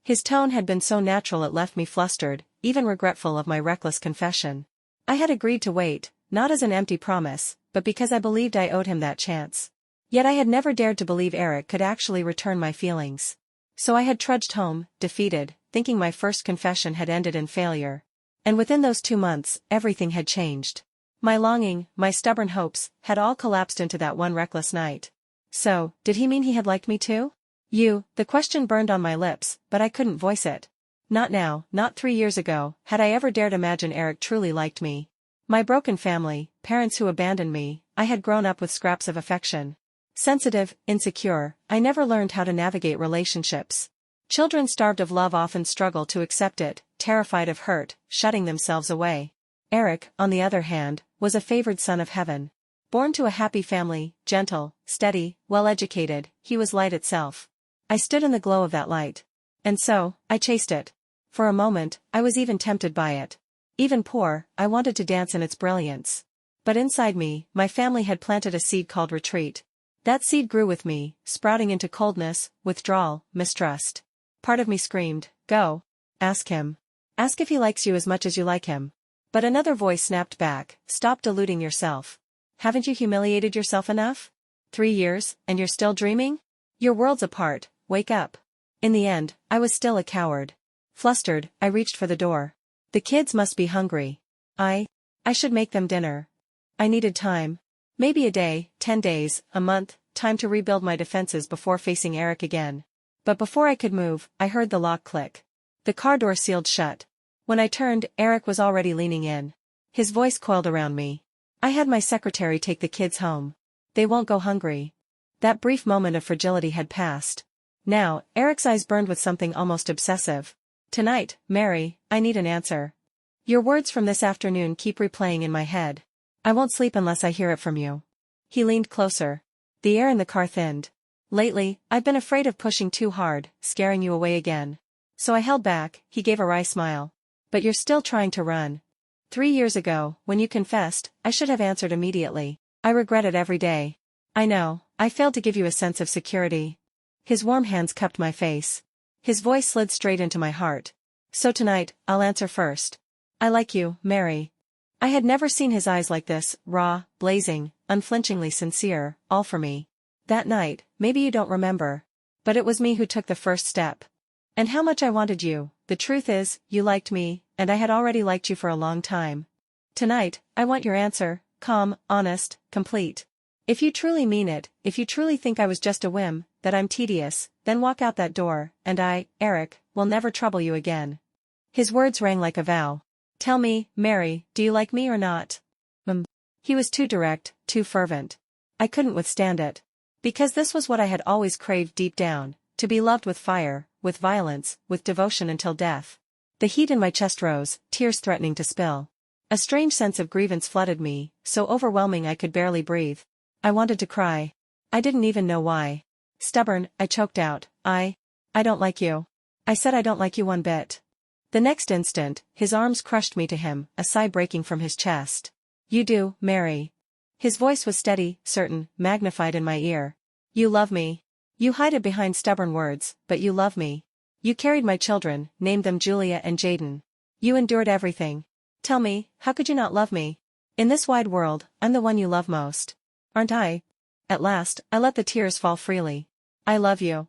His tone had been so natural it left me flustered, even regretful of my reckless confession. I had agreed to wait, not as an empty promise, but because I believed I owed him that chance. Yet I had never dared to believe Eric could actually return my feelings. So I had trudged home, defeated, thinking my first confession had ended in failure. And within those 2 months, everything had changed. My longing, my stubborn hopes, had all collapsed into that one reckless night. So, did he mean he had liked me too? The question burned on my lips, but I couldn't voice it. Not now, not 3 years ago, had I ever dared imagine Eric truly liked me. My broken family, parents who abandoned me, I had grown up with scraps of affection. Sensitive, insecure, I never learned how to navigate relationships. Children starved of love often struggle to accept it, terrified of hurt, shutting themselves away. Eric, on the other hand, was a favored son of heaven. Born to a happy family, gentle, steady, well-educated, he was light itself. I stood in the glow of that light. And so, I chased it. For a moment, I was even tempted by it. Even poor, I wanted to dance in its brilliance. But inside me, my family had planted a seed called retreat. That seed grew with me, sprouting into coldness, withdrawal, mistrust. Part of me screamed, "Go. Ask him. Ask if he likes you as much as you like him." But another voice snapped back, "Stop deluding yourself. Haven't you humiliated yourself enough? 3 years, and you're still dreaming? Your world's apart, wake up." In the end, I was still a coward. Flustered, I reached for the door. The kids must be hungry. I should make them dinner. I needed time. Maybe a day, 10 days, a month, time to rebuild my defenses before facing Eric again. But before I could move, I heard the lock click. The car door sealed shut. When I turned, Eric was already leaning in. His voice coiled around me. "I had my secretary take the kids home. They won't go hungry." That brief moment of fragility had passed. Now, Eric's eyes burned with something almost obsessive. "Tonight, Mary, I need an answer. Your words from this afternoon keep replaying in my head. I won't sleep unless I hear it from you." He leaned closer. The air in the car thinned. "Lately, I've been afraid of pushing too hard, scaring you away again. So I held back." He gave a wry smile. "But you're still trying to run. 3 years ago, when you confessed, I should have answered immediately. I regret it every day. I know, I failed to give you a sense of security." His warm hands cupped my face. His voice slid straight into my heart. "So tonight, I'll answer first. I like you, Mary." I had never seen his eyes like this, raw, blazing, unflinchingly sincere, all for me. That night, maybe you don't remember. But it was me who took the first step. And how much I wanted you. The truth is, you liked me, and I had already liked you for a long time. Tonight, I want your answer, calm, honest, complete. If you truly mean it, if you truly think I was just a whim, that I'm tedious, then walk out that door, and I, Eric, will never trouble you again. His words rang like a vow. Tell me, Mary, do you like me or not? He was too direct, too fervent. I couldn't withstand it. Because this was what I had always craved deep down, to be loved with fire, with violence, with devotion until death. The heat in my chest rose, tears threatening to spill. A strange sense of grievance flooded me, so overwhelming I could barely breathe. I wanted to cry. I didn't even know why. Stubborn, I choked out, I don't like you. I said I don't like you one bit. The next instant, his arms crushed me to him, a sigh breaking from his chest. You do, Mary. His voice was steady, certain, magnified in my ear. You love me. You hide it behind stubborn words, but you love me. You carried my children, named them Julia and Jaden. You endured everything. Tell me, how could you not love me? In this wide world, I'm the one you love most. Aren't I? At last, I let the tears fall freely. I love you.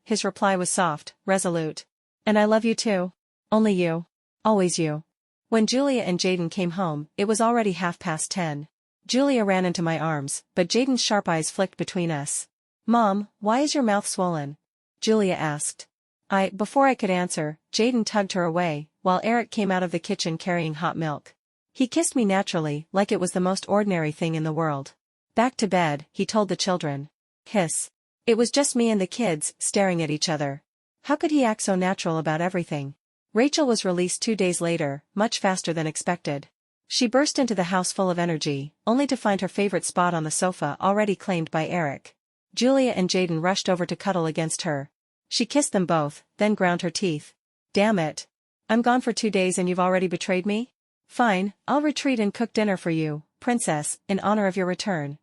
His reply was soft, resolute. And I love you too. Only you. Always you. When Julia and Jaden came home, it was already 10:30. Julia ran into my arms, but Jaden's sharp eyes flicked between us. Mom, why is your mouth swollen? Julia asked. Before I could answer, Jaden tugged her away, while Eric came out of the kitchen carrying hot milk. He kissed me naturally, like it was the most ordinary thing in the world. Back to bed, he told the children. Hiss. It was just me and the kids, staring at each other. How could he act so natural about everything? Rachel was released 2 days later, much faster than expected. She burst into the house full of energy, only to find her favorite spot on the sofa already claimed by Eric. Julia and Jaden rushed over to cuddle against her. She kissed them both, then ground her teeth. Damn it. I'm gone for 2 days and you've already betrayed me? Fine, I'll retreat and cook dinner for you, princess, in honor of your return.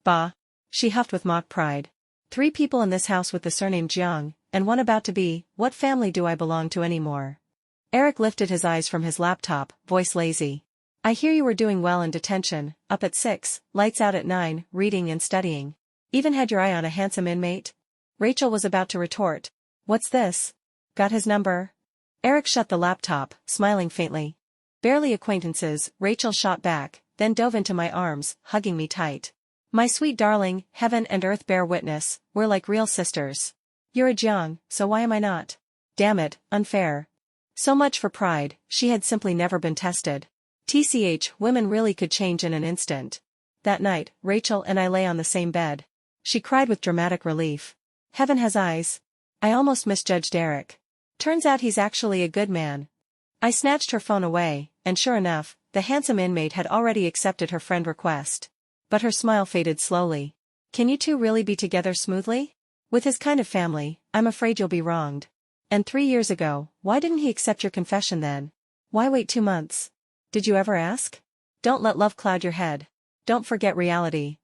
Bah. She huffed with mock pride. 3 people in this house with the surname Jiang, and one about to be, what family do I belong to anymore? Eric lifted his eyes from his laptop, voice lazy. I hear you were doing well in detention, up at 6, lights out at 9, reading and studying. Even had your eye on a handsome inmate? Rachel was about to retort. What's this? Got his number? Eric shut the laptop, smiling faintly. Barely acquaintances, Rachel shot back, then dove into my arms, hugging me tight. My sweet darling, heaven and earth bear witness, we're like real sisters. You're a Jiang, so why am I not? Damn it, unfair. So much for pride, she had simply never been tested. TCH, women really could change in an instant. That night, Rachel and I lay on the same bed. She cried with dramatic relief. Heaven has eyes. I almost misjudged Eric. Turns out he's actually a good man. I snatched her phone away, and sure enough, the handsome inmate had already accepted her friend request. But her smile faded slowly. Can you two really be together smoothly? With his kind of family, I'm afraid you'll be wronged. And 3 years ago, why didn't he accept your confession then? Why wait 2 months? Did you ever ask? Don't let love cloud your head. Don't forget reality.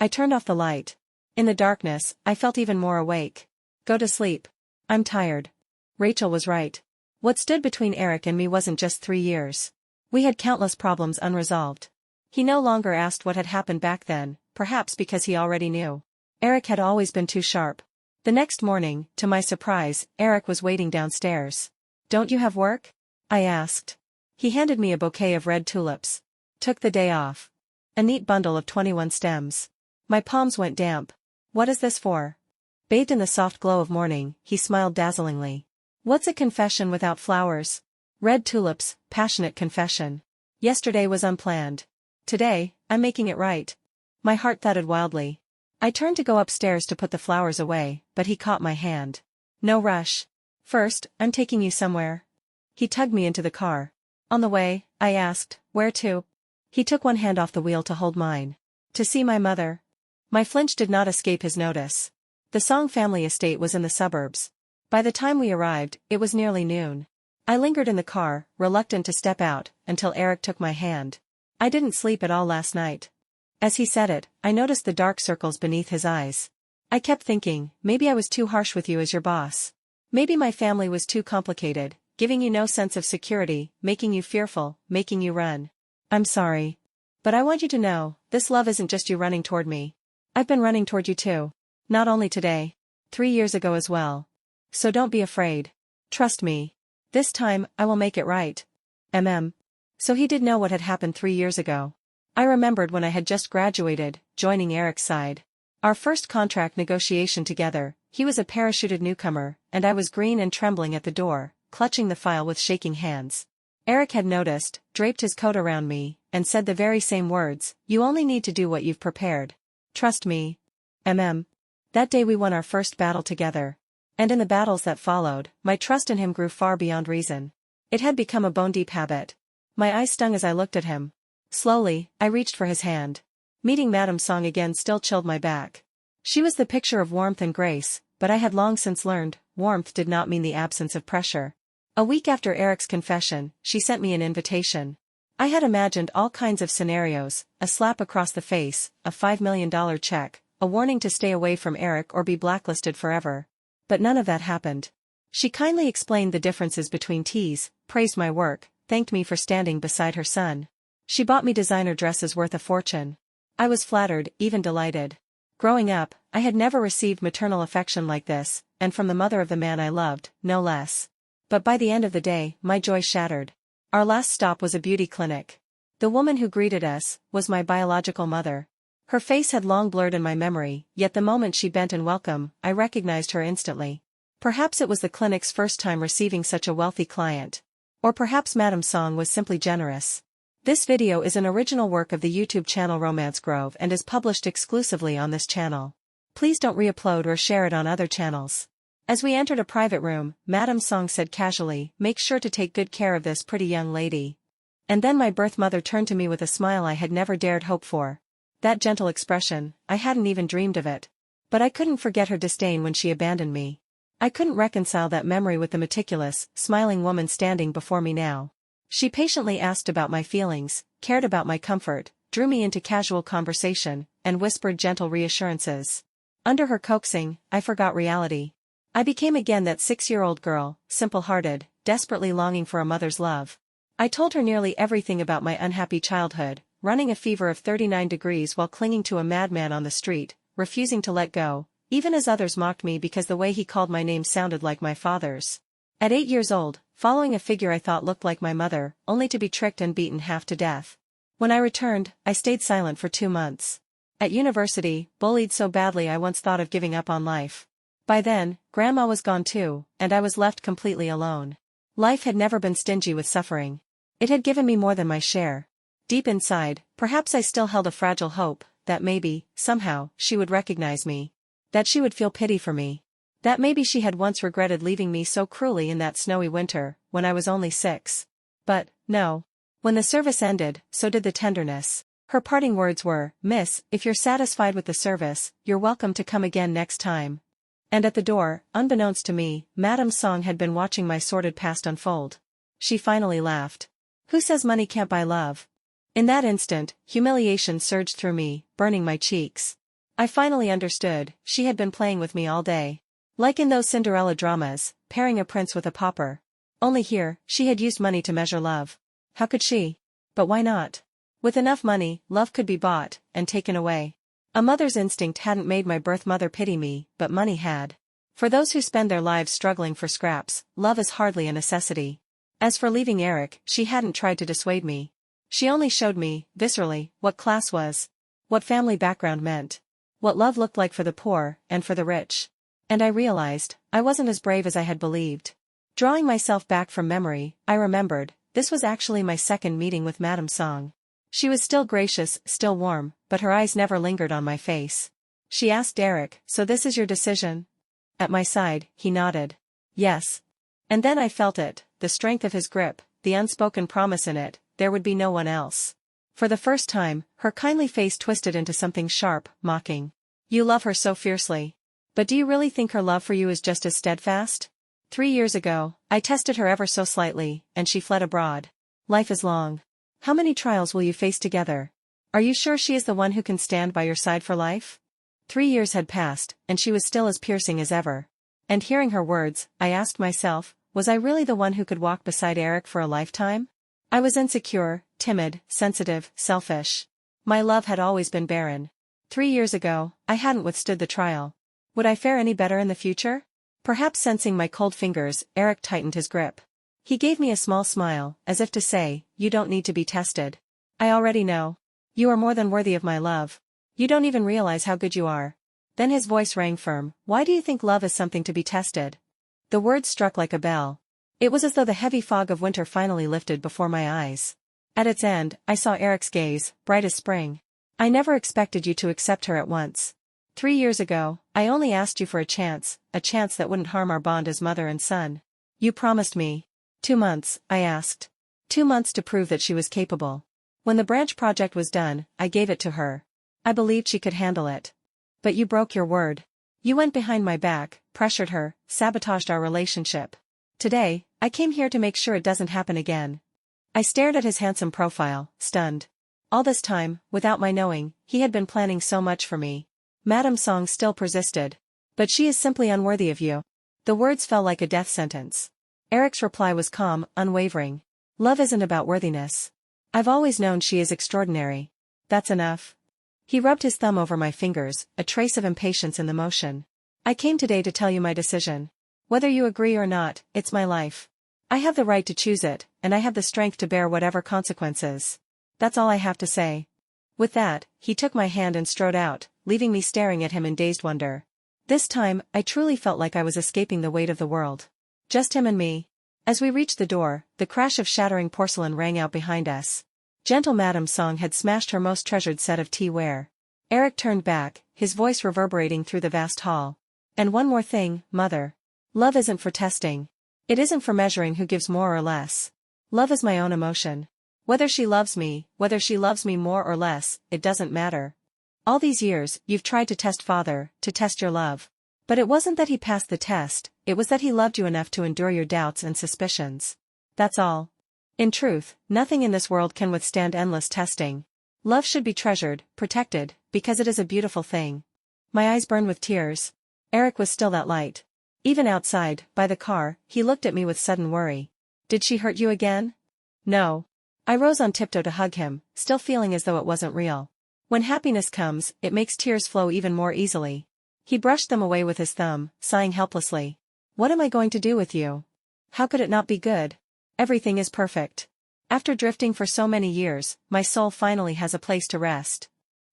I turned off the light. In the darkness, I felt even more awake. Go to sleep. I'm tired. Rachel was right. What stood between Eric and me wasn't just 3 years. We had countless problems unresolved. He no longer asked what had happened back then, perhaps because he already knew. Eric had always been too sharp. The next morning, to my surprise, Eric was waiting downstairs. Don't you have work? I asked. He handed me a bouquet of red tulips. Took the day off. A neat bundle of 21 stems. My palms went damp. What is this for? Bathed in the soft glow of morning, he smiled dazzlingly. What's a confession without flowers? Red tulips, passionate confession. Yesterday was unplanned. Today, I'm making it right. My heart thudded wildly. I turned to go upstairs to put the flowers away, but he caught my hand. No rush. First, I'm taking you somewhere. He tugged me into the car. On the way, I asked, where to? He took one hand off the wheel to hold mine. To see my mother. My flinch did not escape his notice. The Song family estate was in the suburbs. By the time we arrived, it was nearly noon. I lingered in the car, reluctant to step out, until Eric took my hand. I didn't sleep at all last night. As he said it, I noticed the dark circles beneath his eyes. I kept thinking, maybe I was too harsh with you as your boss. Maybe my family was too complicated, giving you no sense of security, making you fearful, making you run. I'm sorry. But I want you to know, this love isn't just you running toward me. I've been running toward you too. Not only today. 3 years ago as well. So don't be afraid. Trust me. This time, I will make it right. So he did know what had happened 3 years ago. I remembered when I had just graduated, joining Eric's side. Our first contract negotiation together, he was a parachuted newcomer, and I was green and trembling at the door, clutching the file with shaking hands. Eric had noticed, draped his coat around me, and said the very same words, "You only need to do what you've prepared. Trust me." That day we won our first battle together. And in the battles that followed, my trust in him grew far beyond reason. It had become a bone-deep habit. My eyes stung as I looked at him. Slowly, I reached for his hand. Meeting Madame Song again still chilled my back. She was the picture of warmth and grace, but I had long since learned, warmth did not mean the absence of pressure. A week after Eric's confession, she sent me an invitation. I had imagined all kinds of scenarios, a slap across the face, a $5 million check, a warning to stay away from Eric or be blacklisted forever. But none of that happened. She kindly explained the differences between teas, praised my work, thanked me for standing beside her son. She bought me designer dresses worth a fortune. I was flattered, even delighted. Growing up, I had never received maternal affection like this, and from the mother of the man I loved, no less. But by the end of the day, my joy shattered. Our last stop was a beauty clinic. The woman who greeted us was my biological mother. Her face had long blurred in my memory, yet the moment she bent in welcome, I recognized her instantly. Perhaps it was the clinic's first time receiving such a wealthy client. Or perhaps Madame Song was simply generous. This video is an original work of the YouTube channel Romance Grove and is published exclusively on this channel. Please don't re-upload or share it on other channels. As we entered a private room, Madame Song said casually, "Make sure to take good care of this pretty young lady." And then my birth mother turned to me with a smile I had never dared hope for. That gentle expression, I hadn't even dreamed of it. But I couldn't forget her disdain when she abandoned me. I couldn't reconcile that memory with the meticulous, smiling woman standing before me now. She patiently asked about my feelings, cared about my comfort, drew me into casual conversation, and whispered gentle reassurances. Under her coaxing, I forgot reality. I became again that 6-year-old girl, simple-hearted, desperately longing for a mother's love. I told her nearly everything about my unhappy childhood, running a fever of 39 degrees while clinging to a madman on the street, refusing to let go, even as others mocked me because the way he called my name sounded like my father's. At 8 years old, following a figure I thought looked like my mother, only to be tricked and beaten half to death. When I returned, I stayed silent for 2 months. At university, bullied so badly I once thought of giving up on life. By then, Grandma was gone too, and I was left completely alone. Life had never been stingy with suffering. It had given me more than my share. Deep inside, perhaps I still held a fragile hope, that maybe, somehow, she would recognize me. That she would feel pity for me. That maybe she had once regretted leaving me so cruelly in that snowy winter, when I was only 6. But, no. When the service ended, so did the tenderness. Her parting words were, "Miss, if you're satisfied with the service, you're welcome to come again next time." And at the door, unbeknownst to me, Madame Song had been watching my sordid past unfold. She finally laughed. "Who says money can't buy love?" In that instant, humiliation surged through me, burning my cheeks. I finally understood, she had been playing with me all day. Like in those Cinderella dramas, pairing a prince with a pauper. Only here, she had used money to measure love. How could she? But why not? With enough money, love could be bought, and taken away. A mother's instinct hadn't made my birth mother pity me, but money had. For those who spend their lives struggling for scraps, love is hardly a necessity. As for leaving Eric, she hadn't tried to dissuade me. She only showed me, viscerally, what class was. What family background meant. What love looked like for the poor, and for the rich. And I realized, I wasn't as brave as I had believed. Drawing myself back from memory, I remembered, this was actually my second meeting with Madame Song. She was still gracious, still warm, but her eyes never lingered on my face. She asked Eric, "So this is your decision?" At my side, he nodded. "Yes." And then I felt it, the strength of his grip, the unspoken promise in it, there would be no one else. For the first time, her kindly face twisted into something sharp, mocking. "You love her so fiercely. But do you really think her love for you is just as steadfast? 3 years ago, I tested her ever so slightly, and she fled abroad. Life is long. How many trials will you face together? Are you sure she is the one who can stand by your side for life?" 3 years had passed, and she was still as piercing as ever. And hearing her words, I asked myself, was I really the one who could walk beside Eric for a lifetime? I was insecure, timid, sensitive, selfish. My love had always been barren. 3 years ago, I hadn't withstood the trial. Would I fare any better in the future? Perhaps sensing my cold fingers, Eric tightened his grip. He gave me a small smile, as if to say, "You don't need to be tested. I already know. You are more than worthy of my love. You don't even realize how good you are." Then his voice rang firm. "Why do you think love is something to be tested?" The words struck like a bell. It was as though the heavy fog of winter finally lifted before my eyes. At its end, I saw Eric's gaze, bright as spring. "I never expected you to accept her at once. 3 years ago, I only asked you for a chance that wouldn't harm our bond as mother and son. You promised me. 2 months, I asked. 2 months to prove that she was capable. When the branch project was done, I gave it to her. I believed she could handle it. But you broke your word. You went behind my back, pressured her, sabotaged our relationship. Today, I came here to make sure it doesn't happen again." I stared at his handsome profile, stunned. All this time, without my knowing, he had been planning so much for me. Madame Song still persisted. "But she is simply unworthy of you." The words fell like a death sentence. Eric's reply was calm, unwavering. "Love isn't about worthiness. I've always known she is extraordinary. That's enough." He rubbed his thumb over my fingers, a trace of impatience in the motion. "I came today to tell you my decision. Whether you agree or not, it's my life. I have the right to choose it, and I have the strength to bear whatever consequences. That's all I have to say." With that, he took my hand and strode out, leaving me staring at him in dazed wonder. This time, I truly felt like I was escaping the weight of the world. Just him and me. As we reached the door, the crash of shattering porcelain rang out behind us. Gentle Madame Song had smashed her most treasured set of tea-ware. Eric turned back, his voice reverberating through the vast hall. "And one more thing, Mother. Love isn't for testing. It isn't for measuring who gives more or less. Love is my own emotion. Whether she loves me more or less, it doesn't matter. All these years, you've tried to test Father, to test your love. But it wasn't that he passed the test, it was that he loved you enough to endure your doubts and suspicions. That's all. In truth, nothing in this world can withstand endless testing. Love should be treasured, protected, because it is a beautiful thing." My eyes burned with tears. Eric was still that light. Even outside, by the car, he looked at me with sudden worry. "Did she hurt you again?" "No." I rose on tiptoe to hug him, still feeling as though it wasn't real. When happiness comes, it makes tears flow even more easily. He brushed them away with his thumb, sighing helplessly. "What am I going to do with you? How could it not be good? Everything is perfect. After drifting for so many years, my soul finally has a place to rest."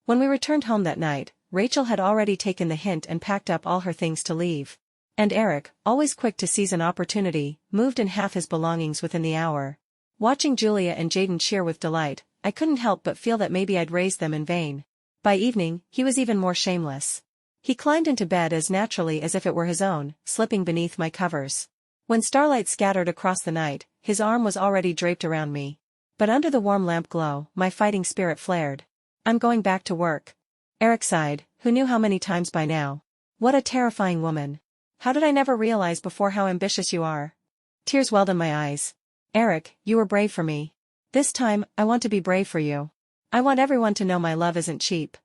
When we returned home that night, Rachel had already taken the hint and packed up all her things to leave. And Eric, always quick to seize an opportunity, moved in half his belongings within the hour. Watching Julia and Jaden cheer with delight, I couldn't help but feel that maybe I'd raised them in vain. By evening, he was even more shameless. He climbed into bed as naturally as if it were his own, slipping beneath my covers. When starlight scattered across the night, his arm was already draped around me. But under the warm lamp glow, my fighting spirit flared. "I'm going back to work." Eric sighed, who knew how many times by now. "What a terrifying woman. How did I never realize before how ambitious you are?" Tears welled in my eyes. "Eric, you were brave for me. This time, I want to be brave for you. I want everyone to know my love isn't cheap."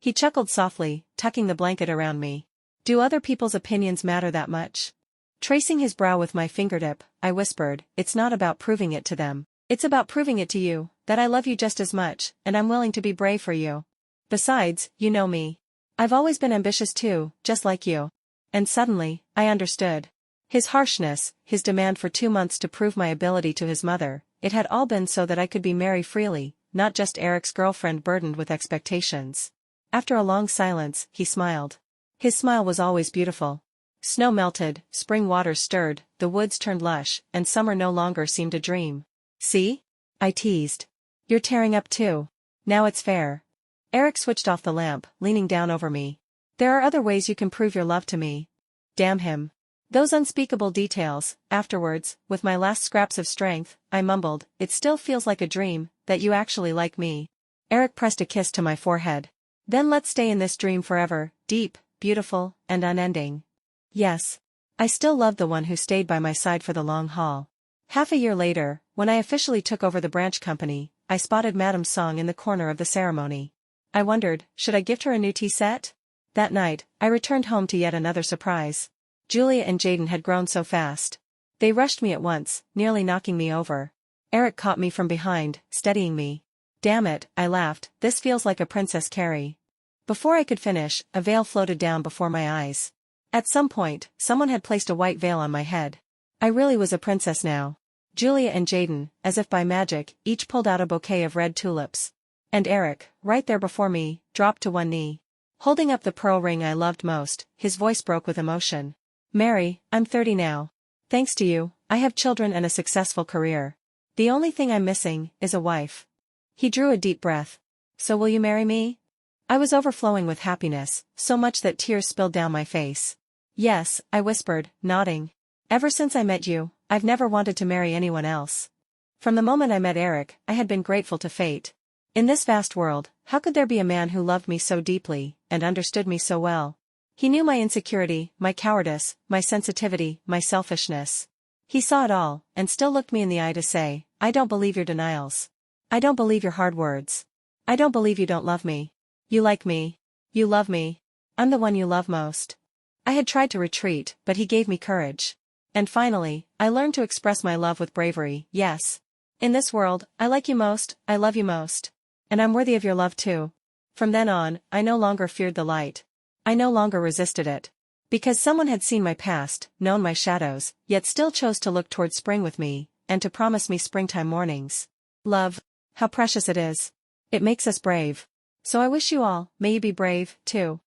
He chuckled softly, tucking the blanket around me. "Do other people's opinions matter that much?" Tracing his brow with my fingertip, I whispered, "It's not about proving it to them. It's about proving it to you, that I love you just as much, and I'm willing to be brave for you. Besides, you know me. I've always been ambitious too, just like you." And suddenly, I understood. His harshness, his demand for 2 months to prove my ability to his mother, it had all been so that I could be Mary freely, not just Eric's girlfriend burdened with expectations. After a long silence, he smiled. His smile was always beautiful. Snow melted, spring waters stirred, the woods turned lush, and summer no longer seemed a dream. "See?" I teased. "You're tearing up too. Now it's fair." Eric switched off the lamp, leaning down over me. "There are other ways you can prove your love to me." Damn him. Those unspeakable details. Afterwards, with my last scraps of strength, I mumbled, "It still feels like a dream, that you actually like me." Eric pressed a kiss to my forehead. "Then let's stay in this dream forever, deep, beautiful, and unending." Yes. I still loved the one who stayed by my side for the long haul. Half a year later, when I officially took over the branch company, I spotted Madame Song in the corner of the ceremony. I wondered, should I gift her a new tea set? That night, I returned home to yet another surprise. Julia and Jaden had grown so fast. They rushed me at once, nearly knocking me over. Eric caught me from behind, steadying me. Damn it, I laughed, this feels like a Princess Carrie. Before I could finish, a veil floated down before my eyes. At some point, someone had placed a white veil on my head. I really was a princess now. Julia and Jaden, as if by magic, each pulled out a bouquet of red tulips. And Eric, right there before me, dropped to one knee. Holding up the pearl ring I loved most, his voice broke with emotion. Mary, I'm 30 now. Thanks to you, I have children and a successful career. The only thing I'm missing is a wife. He drew a deep breath. So will you marry me? I was overflowing with happiness, so much that tears spilled down my face. Yes, I whispered, nodding. Ever since I met you, I've never wanted to marry anyone else. From the moment I met Eric, I had been grateful to fate. In this vast world, how could there be a man who loved me so deeply, and understood me so well? He knew my insecurity, my cowardice, my sensitivity, my selfishness. He saw it all, and still looked me in the eye to say, I don't believe your denials. I don't believe your hard words. I don't believe you don't love me. You like me. You love me. I'm the one you love most. I had tried to retreat, but he gave me courage. And finally, I learned to express my love with bravery, yes. In this world, I like you most, I love you most. And I'm worthy of your love too. From then on, I no longer feared the light. I no longer resisted it. Because someone had seen my past, known my shadows, yet still chose to look toward spring with me, and to promise me springtime mornings. Love, how precious it is. It makes us brave. So I wish you all, may you be brave, too.